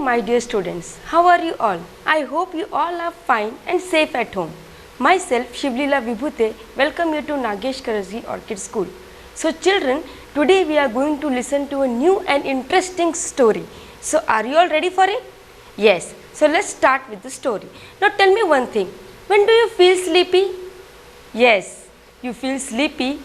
my dear students, how are you all? I hope you all are fine and safe at home. Myself Shivlila Vibhute welcome you to Nagesh Karajgi Orchid School. So children, today we are going to listen to a new and interesting story. So are you all ready for it? Yes. So let's start with the story. Now tell me one thing, when do you feel sleepy? Yes, you feel sleepy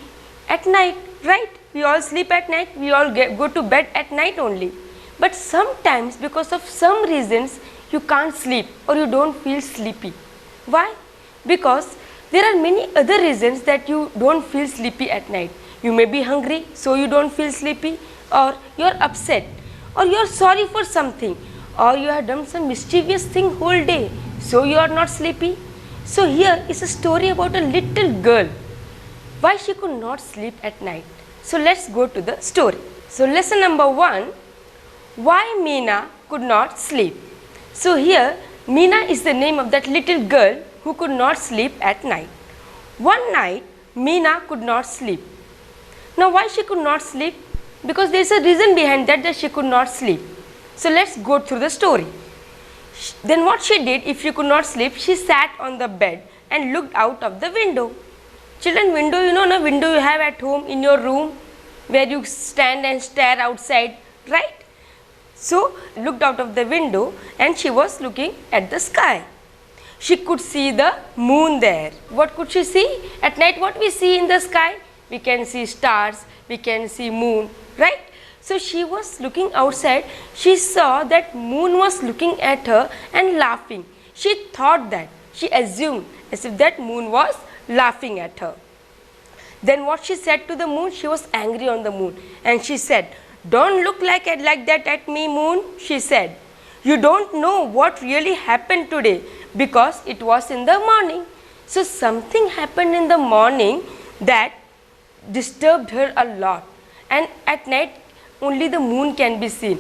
at night, right? We all sleep at night, we all go to bed at night only. But sometimes because of some reasons you can't sleep or you don't feel sleepy. Why? Because there are many other reasons that you don't feel sleepy at night. You may be hungry, so you don't feel sleepy, or you are upset, or you are sorry for something, or you have done some mischievous thing whole day, so you are not sleepy. So here is a story about a little girl, why she could not sleep at night. So let's go to the story. So lesson number 1, why Meena could not sleep. So here Meena is the name of that little girl who could not sleep at night. One night Meena could not sleep. Now why she could not sleep? Because there is a reason behind that she could not sleep. So let's go through the story. Then what she did, if she could not sleep, she sat on the bed and looked out of the window. Children, window, you know, no window you have at home in your room where you stand and stare outside, right? So looked out of the window and she was looking at the sky. She could see the moon there. What could she see? At night what we see in the sky? We can see stars, we can see moon, right? So she was looking outside, she saw that moon was looking at her and laughing. She thought that, she assumed as if that moon was laughing at her. Then what she said to the moon? She was angry on the moon and she said, "Don't look like that at me, moon," she said. "You don't know what really happened today because it was in the morning." So something happened in the morning that disturbed her a lot, and at night only the moon can be seen.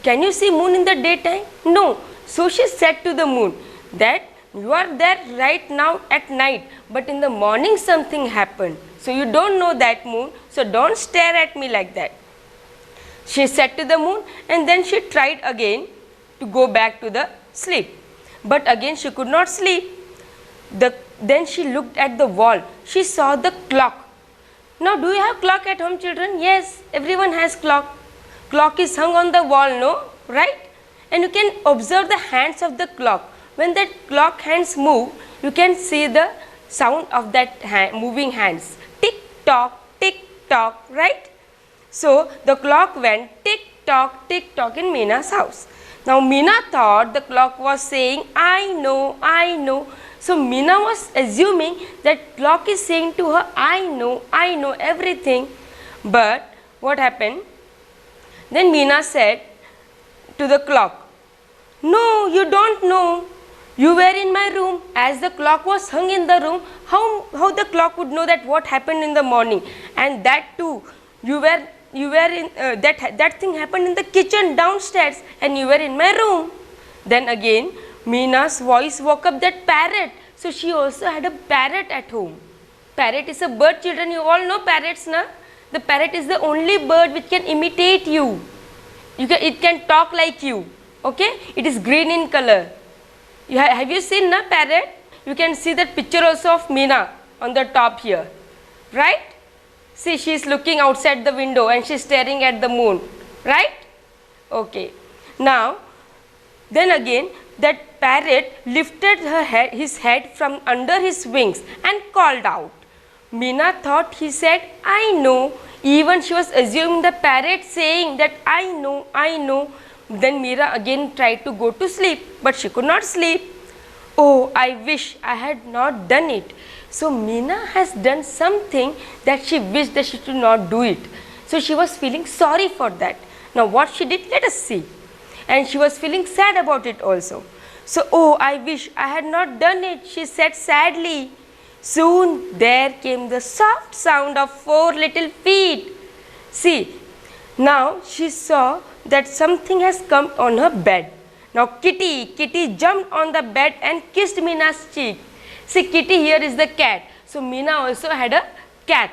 Can you see moon in the daytime? No. So she said to the moon that you are there right now at night, but in the morning something happened. So you don't know that, moon, so don't stare at me like that. She said to the moon, and then she tried again to go back to the sleep. But again she could not sleep. Then she looked at the wall. She saw the clock. Now do you have clock at home, children? Yes, everyone has clock. Clock is hung on the wall, no? Right? And you can observe the hands of the clock. When that clock hands move, you can see the sound of that moving hands. Tick tock, right? So the clock went tick tock in Meena's house. Now Meena thought the clock was saying, I know. So Meena was assuming that clock is saying to her, I know everything. But what happened? Then Meena said to the clock, no, you don't know. You were in my room. As the clock was hung in the room, how the clock would know that what happened in the morning? And that too, you were in that thing happened in the kitchen downstairs and you were in my room. Then again Meena's voice woke up that parrot. So she also had a parrot at home. Parrot is a bird, children. You all know parrots, na? The parrot is the only bird which can imitate you. It can talk like you. Okay? It is green in color. Have you seen na parrot? You can see that picture also of Meena on the top here. Right? See, she is looking outside the window and she is staring at the moon. Right? Okay. Now, then again that parrot lifted his head from under his wings and called out. Meena thought he said, I know. Even she was assuming the parrot saying that I know. Then Meena again tried to go to sleep, but she could not sleep. Oh, I wish I had not done it. So Meena has done something that she wished that she should not do it. So she was feeling sorry for that. Now what she did, let us see. And she was feeling sad about it also. So, oh, I wish I had not done it, she said sadly. Soon there came the soft sound of 4 little feet. See, now she saw that something has come on her bed. Now Kitty jumped on the bed and kissed Meena's cheek. See, Kitty here is the cat. So Meena also had a cat.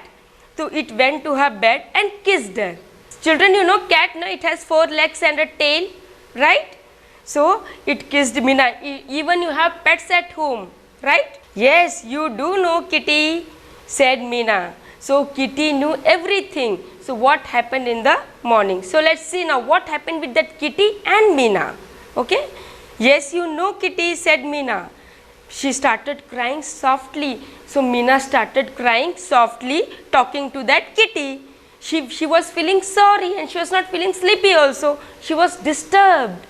So it went to her bed and kissed her. Children, you know cat, no? It has 4 legs and a tail, right? So it kissed Meena. Even you have pets at home, right? Yes, you do know, Kitty, said Meena. So Kitty knew everything. So what happened in the morning? So let's see now what happened with that Kitty and Meena. Okay? Yes, you know, Kitty, said Meena. She started crying softly. So Meena started crying softly, talking to that Kitty. She was feeling sorry and she was not feeling sleepy also. She was disturbed.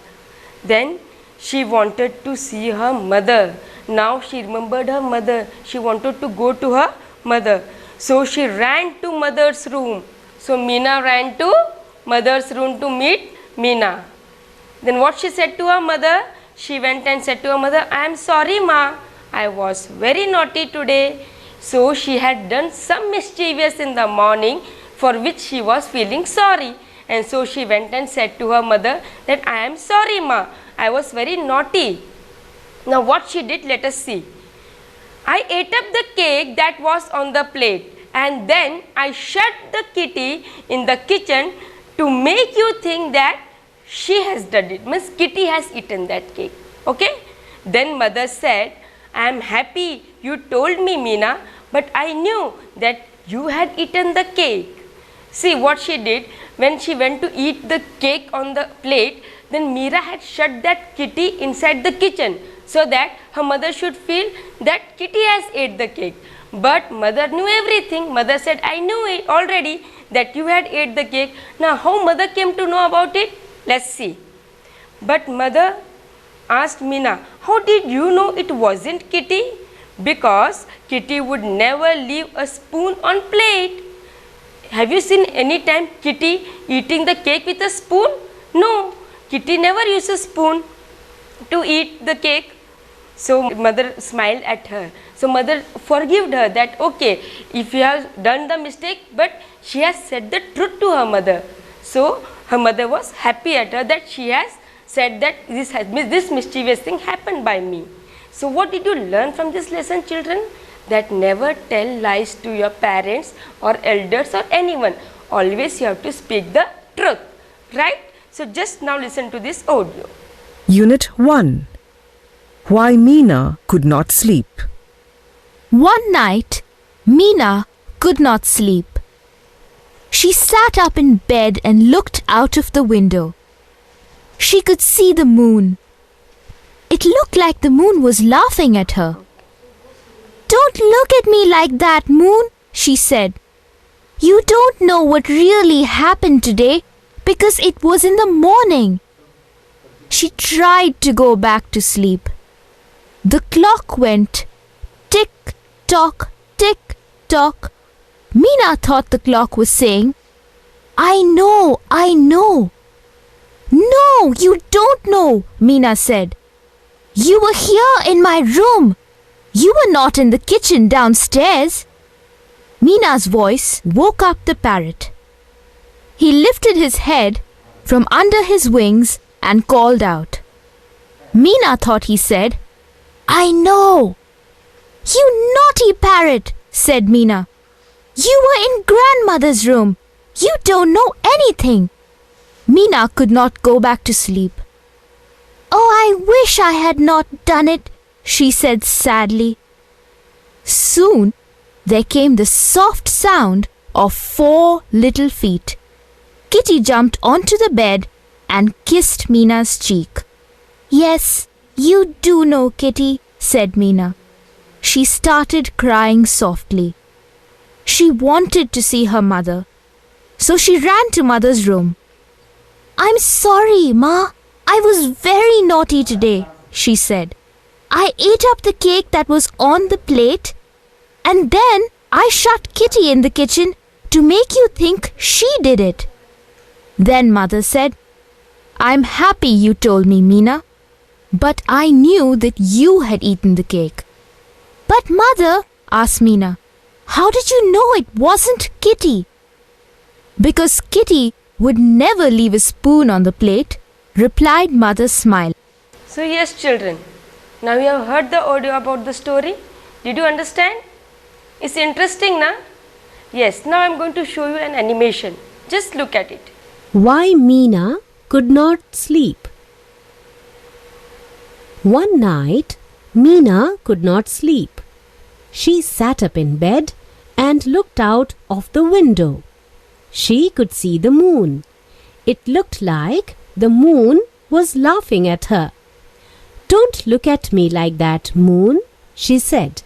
Then she wanted to see her mother. Now she remembered her mother. She wanted to go to her mother. So she ran to mother's room. So Meena ran to mother's room to meet Meena. Then what she said to her mother? She went and said to her mother, I am sorry, Ma. I was very naughty today. So she had done some mischievous in the morning for which she was feeling sorry. And so she went and said to her mother that I am sorry, Ma. I was very naughty. Now what she did, let us see. I ate up the cake that was on the plate, and then I shut the Kitty in the kitchen to make you think that she has done it. Means Kitty has eaten that cake. Okay? Then mother said, I am happy you told me, Meena, but I knew that you had eaten the cake. See what she did. When she went to eat the cake on the plate, then Meera had shut that Kitty inside the kitchen so that her mother should feel that Kitty has ate the cake. But mother knew everything. Mother said, I knew it already that you had ate the cake. Now how mother came to know about it? Let's see. But mother asked Meena, how did you know it wasn't Kitty? Because Kitty would never leave a spoon on plate. Have you seen any time Kitty eating the cake with a spoon? No, Kitty never uses spoon to eat the cake. So mother smiled at her. So mother forgave her that okay, if you have done the mistake, but she has said the truth to her mother. So her mother was happy at her that she has said that this mischievous thing happened by me. So what did you learn from this lesson, children? That never tell lies to your parents or elders or anyone. Always you have to speak the truth, right? So just now listen to this audio. Unit 1. Why Meena could not sleep. One night, Meena could not sleep. She sat up in bed and looked out of the window. She could see the moon. It looked like the moon was laughing at her. Don't look at me like that, moon, she said. You don't know what really happened today because it was in the morning. She tried to go back to sleep. The clock went tick tock, tick tock. Meena thought the clock was saying, I know, I know. No, you don't know, Meena said. You were here in my room. You were not in the kitchen downstairs. Meena's voice woke up the parrot. He lifted his head from under his wings and called out. Meena thought he said, I know. You naughty parrot, said Meena. You were in grandmother's room. You don't know anything. Meena could not go back to sleep. Oh, I wish I had not done it, she said sadly. Soon there came the soft sound of 4 little feet. Kitty jumped onto the bed and kissed Meena's cheek. Yes, you do know, Kitty, said Meena. She started crying softly. She wanted to see her mother, so she ran to mother's room. I'm sorry, Ma. I was very naughty today, she said. I ate up the cake that was on the plate, and then I shut Kitty in the kitchen to make you think she did it. Then mother said, I'm happy you told me, Meena, but I knew that you had eaten the cake. But mother, asked Meena, how did you know it wasn't Kitty? Because Kitty would never leave a spoon on the plate, replied mother smiling. So yes, children, now you have heard the audio about the story. Did you understand? It's interesting, na? Yes, now I am going to show you an animation. Just look at it. Why Meena could not sleep. One night, Meena could not sleep. She sat up in bed and looked out of the window. She could see the moon. It looked like the moon was laughing at her. "Don't look at me like that, moon," she said.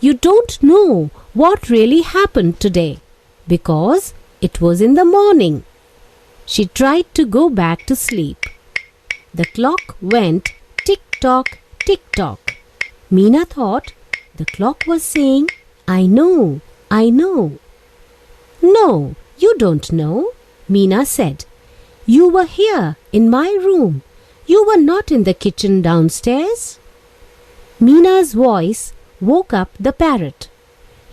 "You don't know what really happened today, because it was in the morning." She tried to go back to sleep. The clock went tick-tock, tick-tock. Meena thought the clock was saying, "I know, I know." "No, you don't know," Meena said. "You were here in my room. You were not in the kitchen downstairs." Meena's voice woke up the parrot.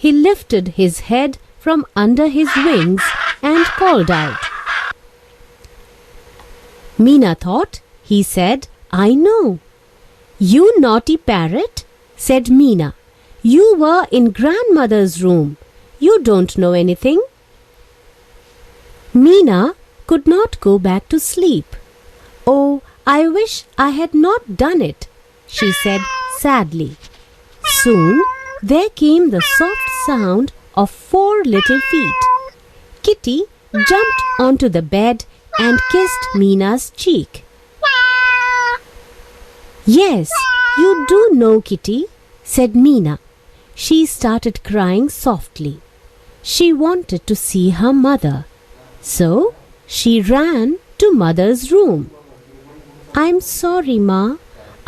He lifted his head from under his wings and called out. Meena thought he said, "I know." "You naughty parrot," said Meena. "You were in grandmother's room. You don't know anything." Meena could not go back to sleep. "Oh, I wish I had not done it," she said sadly. Soon there came the soft sound of 4 little feet. Kitty jumped onto the bed and kissed Meena's cheek. "Yes, you do know, Kitty," said Meena. She started crying softly. She wanted to see her mother, so she ran to mother's room. "I'm sorry, Ma.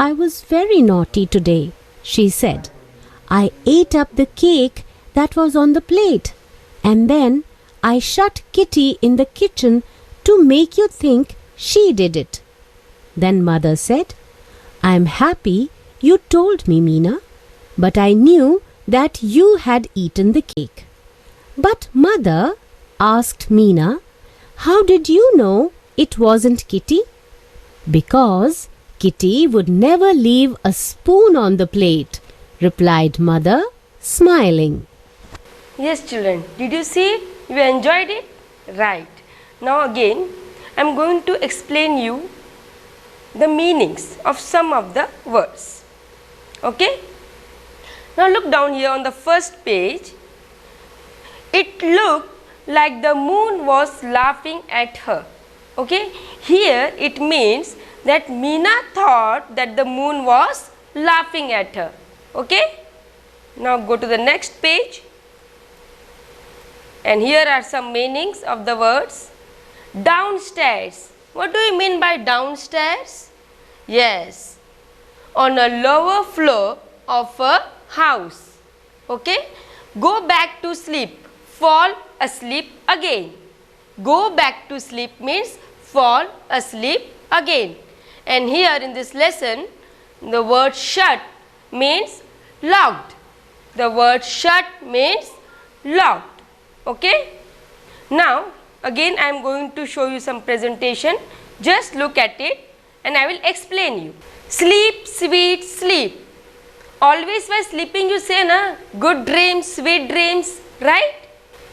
I was very naughty today," she said. "I ate up the cake that was on the plate, and then I shut Kitty in the kitchen to make you think she did it." Then mother said, "I'm happy you told me, Meena, but I knew that you had eaten the cake." "But mother," asked Meena, "how did you know it wasn't Kitty?" "Because Kitty would never leave a spoon on the plate," replied mother, smiling. Yes, children, did you see it? You enjoyed it? Right. Now again, I am going to explain you the meanings of some of the words. Okay? Now look down here on the first page. It looked like the moon was laughing at her. Okay? Here it means that Meena thought that the moon was laughing at her. Okay? Now go to the next page. And here are some meanings of the words. Downstairs. What do you mean by downstairs? Yes, on a lower floor of a house. Okay? Go back to sleep. Fall asleep again. Go back to sleep means fall asleep again. And here in this lesson, the word shut means locked. The word shut means locked. Okay? Now again I am going to show you some presentation. Just look at it and I will explain you. Sleep, sweet sleep. Always while sleeping you say na, good dreams, sweet dreams, right?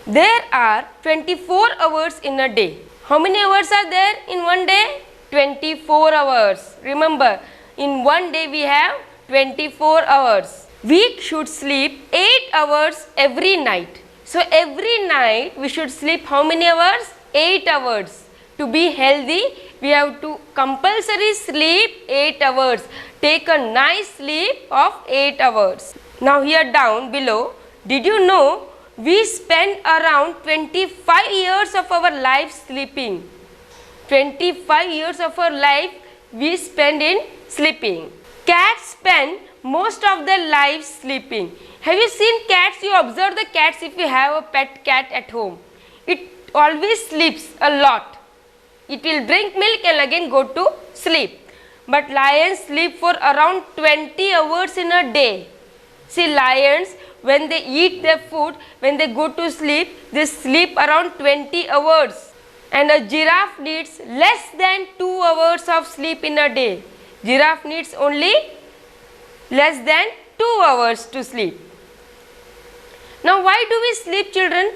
There are 24 hours in a day. How many hours are there in one day? 24 hours. Remember, in one day we have 24 hours. We should sleep 8 hours every night. So every night we should sleep how many hours? 8 hours. To be healthy, we have to compulsory sleep 8 hours. Take a nice sleep of 8 hours. Now here down below, did you know we spend around 25 years of our life sleeping. 25 years of our life we spend in sleeping. Cats spend most of their lives sleeping. Have you seen cats? You observe the cats if you have a pet cat at home. It always sleeps a lot. It will drink milk and again go to sleep. But lions sleep for around 20 hours in a day. See, lions, when they eat their food, when they go to sleep, they sleep around 20 hours. And a giraffe needs less than 2 hours of sleep in a day. Giraffe needs only less than 2 hours to sleep. Now why do we sleep, children?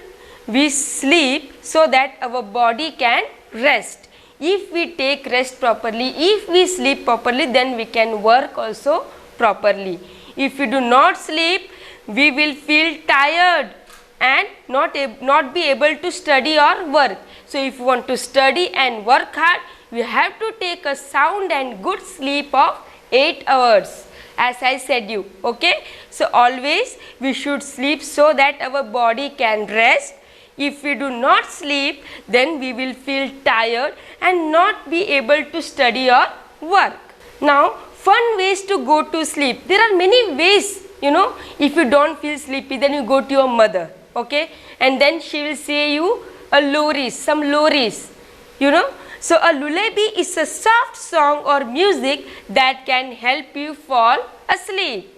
We sleep so that our body can rest. if we take rest properly, if we sleep properly, then we can work also properly. If we do not sleep, we will feel tired and not be able to study or work. So if you want to study and work hard, you have to take a sound and good sleep of 8 hours, as I said you. Okay, so always we should sleep so that our body can rest. If we do not sleep, then we will feel tired and not be able to study or work. Now, fun ways to go to sleep. There are many ways, you know. If you don't feel sleepy, then you go to your mother, okay, and then she will say you a loris, some loris, you know. So a lullaby is a soft song or music that can help you fall asleep.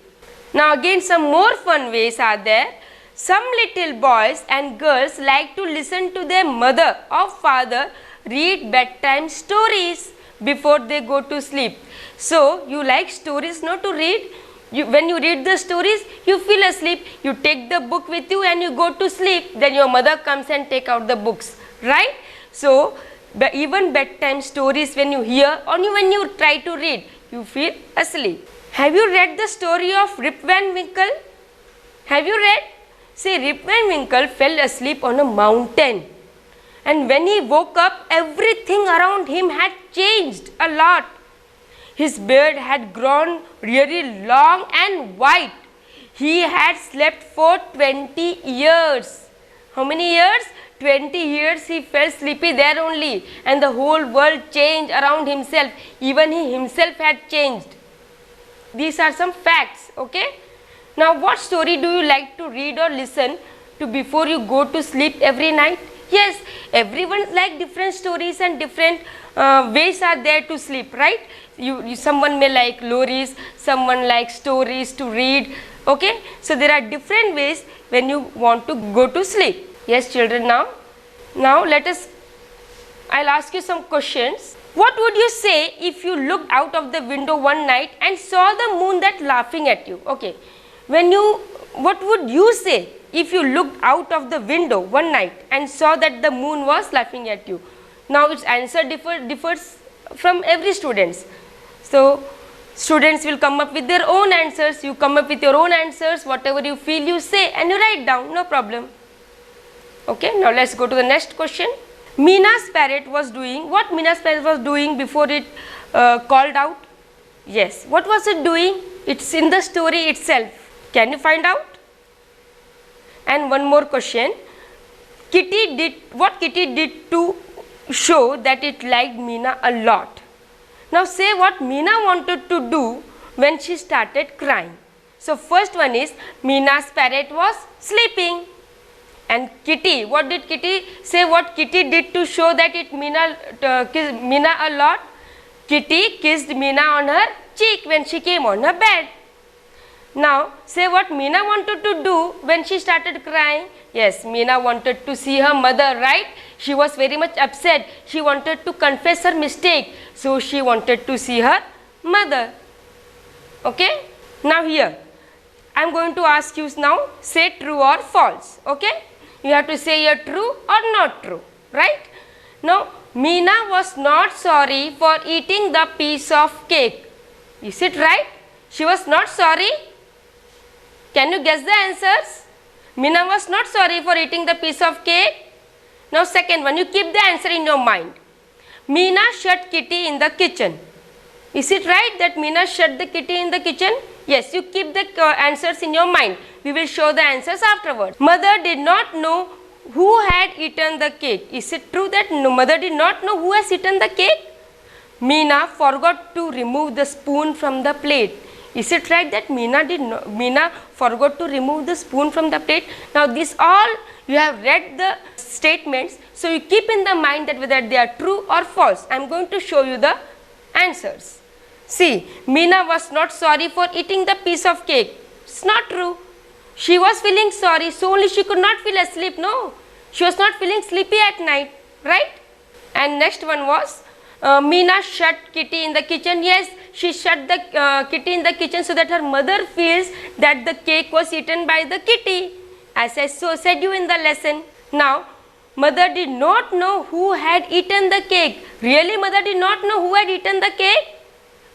Now again, some more fun ways are there. Some little boys and girls like to listen to their mother or father read bedtime stories before they go to sleep. So you like stories, no, to read? When you read the stories, you feel asleep. You take the book with you and you go to sleep. Then your mother comes and take out the books, right? So even bedtime stories, when you hear or when you try to read, you feel asleep. Have you read the story of Rip Van Winkle? Have you read? See, Rip Van Winkle fell asleep on a mountain, and when he woke up, everything around him had changed a lot. His beard had grown really long and white. He had slept for 20 years. How many years? 20 years he fell sleepy there only, and the whole world changed around himself. Even he himself had changed. These are some facts, okay? Now, what story do you like to read or listen to before you go to sleep every night? Yes, everyone like different stories and different ways are there to sleep, right? Someone may like loris, someone likes stories to read, okay? So there are different ways when you want to go to sleep. Yes, children, now I'll ask you some questions. What would you say if you looked out of the window one night and saw the moon that laughing at you? Okay. What would you say if you looked out of the window one night and saw that the moon was laughing at you? Now its answer differs from every student. So students will come up with their own answers. You come up with your own answers. Whatever you feel, you say and you write down. No problem. Okay. Now let's go to the next question. Mina's parrot was doing what Mina's parrot was doing before it called out? Yes. What was it doing? It's in the story itself. Can you find out? And one more question. What Kitty did to show that it liked Mina a lot? Now say what Mina wanted to do when she started crying. So first one is Mina's parrot was sleeping. And Kitty, what did Kitty say? What Kitty did to show that it kissed Mina a lot? Kitty kissed Mina on her cheek when she came on her bed. Now say what Mina wanted to do when she started crying. Yes, Mina wanted to see her mother, right? She was very much upset. She wanted to confess her mistake. So she wanted to see her mother. Okay? Now here, I am going to ask you now, say true or false. Okay? You have to say either true or not true, right? Now, Mina was not sorry for eating the piece of cake. Is it right? She was not sorry. Can you guess the answers? Mina was not sorry for eating the piece of cake. Now second one, you keep the answer in your mind. Mina shut Kitty in the kitchen. Is it right that Mina shut the Kitty in the kitchen? Yes, you keep the answers in your mind. We will show the answers afterwards. Mother did not know who had eaten the cake. Is it true that mother did not know who has eaten the cake? Mina forgot to remove the spoon from the plate. Is it right that Mina forgot to remove the spoon from the plate? Now this all you have read the statements, so you keep in the mind that whether they are true or false. I am going to show you the answers. See, Mina was not sorry for eating the piece of cake. It's not true. She was feeling sorry, so only she could not feel asleep. No, she was not feeling sleepy at night, right? And next one was Mina shut Kitty in the kitchen. Yes, she shut the Kitty in the kitchen so that her mother feels that the cake was eaten by the Kitty, as I said you in the lesson. Now, Mother did not know who had eaten the cake. Really, mother did not know who had eaten the cake?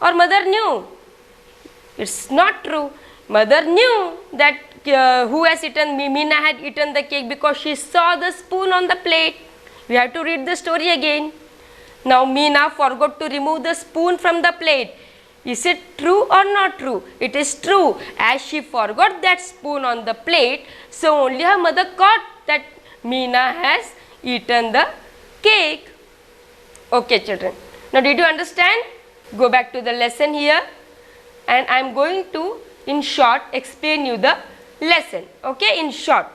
Or mother knew? It's not true. Mother knew that who has eaten, Meena had eaten the cake because she saw the spoon on the plate. We have to read the story again. Now Meena forgot to remove the spoon from the plate. Is it true or not true? It is true. As she forgot that spoon on the plate, so only her mother caught that Meena has eaten the cake. Okay children. Now did you understand? Go back to the lesson here, and I am going to in short explain you the lesson. Okay, in short.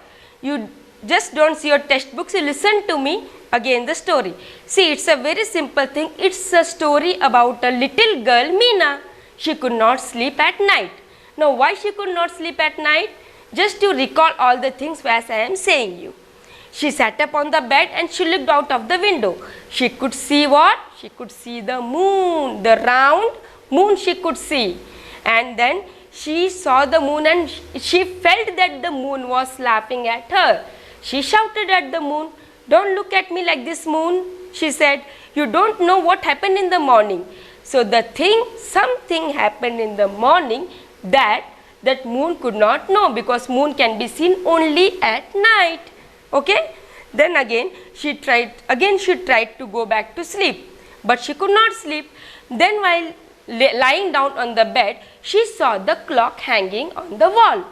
You just don't see your textbooks, you listen to me again the story. See, it's a very simple thing. It's a story about a little girl, Meena. She could not sleep at night. Now why she could not sleep at night? Just to recall all the things as I am saying you. She sat up on the bed and she looked out of the window. She could see what? She could see the moon, the round moon she could see. And then she saw the moon and she felt that the moon was laughing at her. She shouted at the moon, "Don't look at me like this, moon," she said. "You don't know what happened in the morning." So something happened in the morning that moon could not know, because moon can be seen only at night. Okay? Then again she tried to go back to sleep, but she could not sleep. Then while lying down on the bed, she saw the clock hanging on the wall.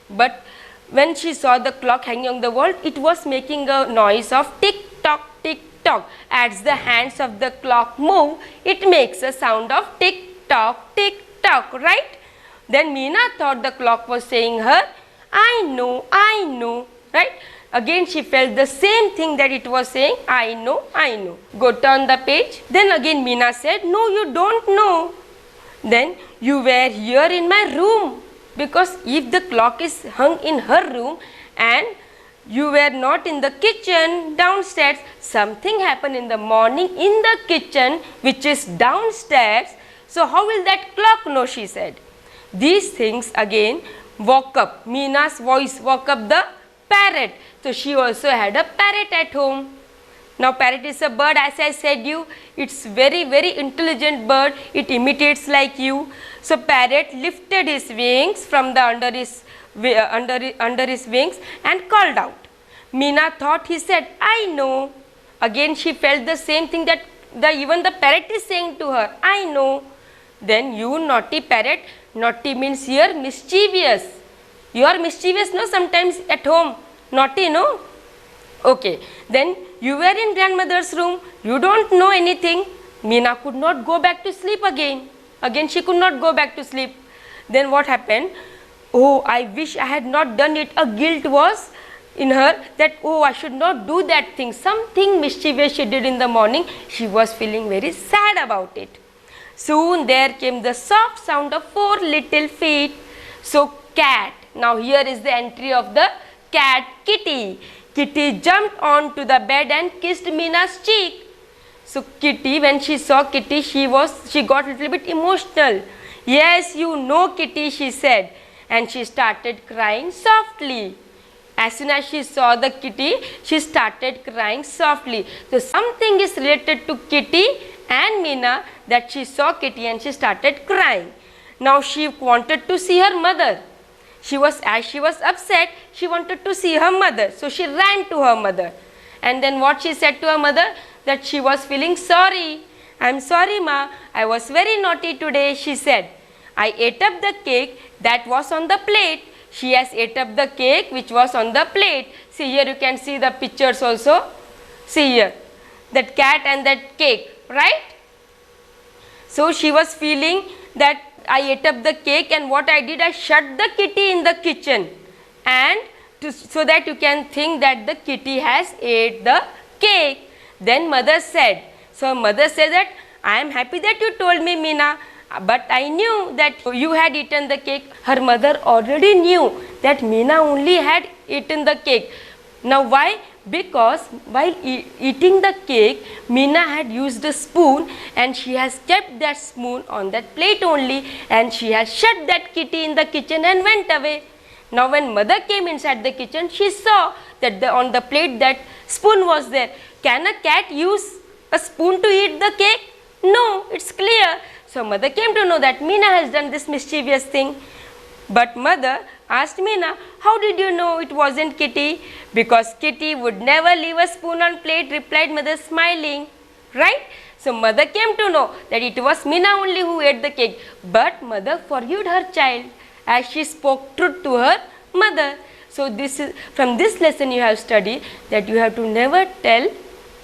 But when she saw the clock hanging on the wall, it was making a noise of tick tock, tick tock. As the hands of the clock move, it makes a sound of tick tock, right? Then Meena thought the clock was saying her, I know, right? Again she felt the same thing that it was saying, I know. Go turn the page. Then again Meena said, "No, you don't know. Then you were here in my room, because if the clock is hung in her room and you were not in the kitchen downstairs, something happened in the morning in the kitchen which is downstairs. So how will that clock know?" she said. These things again woke up, Meena's voice woke up the parrot. So she also had a parrot at home. Now parrot is a bird, as I said you, it's very intelligent bird, it imitates like you. So parrot lifted his wings from the under his wings and called out. Meena thought he said, "I know." Again she felt the same thing that even the parrot is saying to her, "I know." Then, "You naughty parrot," naughty means here mischievous. You are mischievous, no, sometimes at home, naughty, no? Okay, then you were in grandmother's room, you don't know anything. Meena could not go back to sleep again. Again she could not go back to sleep. Then what happened? Oh, I wish I had not done it. A guilt was in her that, oh, I should not do that thing. Something mischievous she did in the morning. She was feeling very sad about it. Soon there came the soft sound of 4 little feet. So cat. Now here is the entry of the cat, Kitty. Kitty jumped onto the bed and kissed Meena's cheek. So Kitty, when she saw Kitty, she got a little bit emotional. "Yes, you know, Kitty," she said, and she started crying softly. As soon as she saw the kitty, she started crying softly. So something is related to Kitty and Meena, that she saw Kitty and she started crying. Now she wanted to see her mother. As she was upset, she wanted to see her mother. So she ran to her mother. And then what she said to her mother? That she was feeling sorry. "I'm sorry, Ma. I was very naughty today," she said. "I ate up the cake that was on the plate." She has ate up the cake which was on the plate. See here, you can see the pictures also. See here, that cat and that cake, right? So she was feeling that I ate up the cake, and what I did, I shut the kitty in the kitchen, and so that you can think that the kitty has ate the cake. Then mother said, that I am happy that you told me, Meena, but I knew that you had eaten the cake. Her mother already knew that Meena only had eaten the cake. Now why? Because while eating the cake, Meena had used a spoon, and she has kept that spoon on that plate only, and she has shut that kitty in the kitchen and went away. Now when mother came inside the kitchen, she saw that on the plate that spoon was there. Can a cat use a spoon to eat the cake? No, it's clear. So mother came to know that Meena has done this mischievous thing. But mother asked Meena, how did you know it wasn't Kitty? Because Kitty would never leave a spoon on plate, replied mother smiling. Right? So mother came to know that it was Meena only who ate the cake. But mother forgave her child as she spoke truth to her mother. So this is, from this lesson you have studied that you have to never tell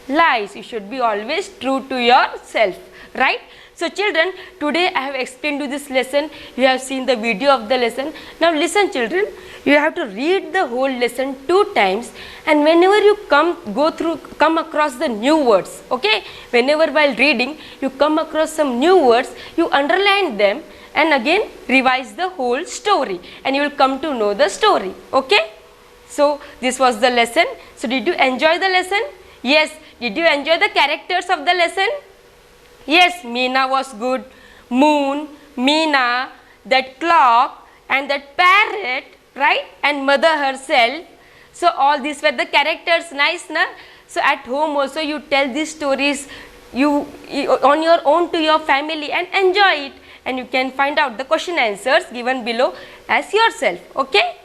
lies. You should be always true to yourself. Right? So children, today I have explained you this lesson. You have seen the video of the lesson. Now listen children, you have to read the whole lesson 2 times, and whenever you come across the new words, okay? Whenever while reading you come across some new words, you underline them and again revise the whole story and you will come to know the story, okay? So this was the lesson. So did you enjoy the lesson? Yes. Did you enjoy the characters of the lesson? Yes, Meena was good. Moon, Meena, that clock and that parrot, right? And mother herself. So all these were the characters. Nice, na? So at home also you tell these stories you on your own to your family and enjoy it. And you can find out the question answers given below as yourself. Okay?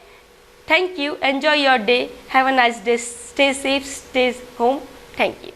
Thank you. Enjoy your day. Have a nice day. Stay safe. Stay home. Thank you.